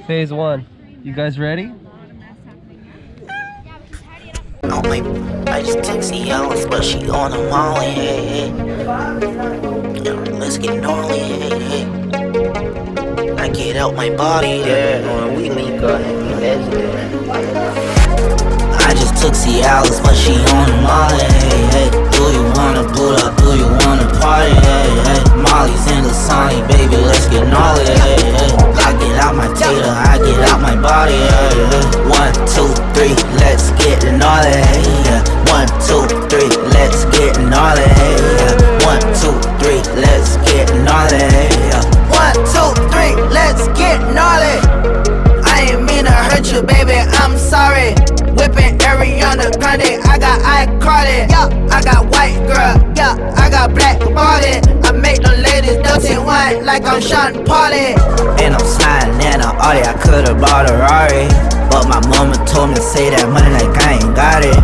Phase 1. You guys ready? I just texted Alice, but she on a molly, hey, hey. Yeah, let's get gnarly, hey, hey. I get out my body, yeah. We link up, I just took Alice, but she on a molly, hey, hey. Do you wanna boot up, do you wanna party, hey, hey. Molly's in the Sony, baby, let's get gnarly, hey, hey. I get out my tater, I get out my body, hey, hey. 1, 2, 3, let's get gnarly, hey, yeah. 1, 2, 3, let's get gnarly, hey, yeah. 1, 2, 3, let's get gnarly, hey, yeah. 1, 2, 3, let's get gnarly. I ain't mean to hurt you, baby, I'm sorry. Whipping Ariana Grande, I got iCarly, yeah. I got white girl, yeah. I got black body. I make the ladies dirty wine like I'm Sean Pauli. And I'm sliding in a Audi, I could've bought a Rari, but my mama told me to say that money like I ain't got it.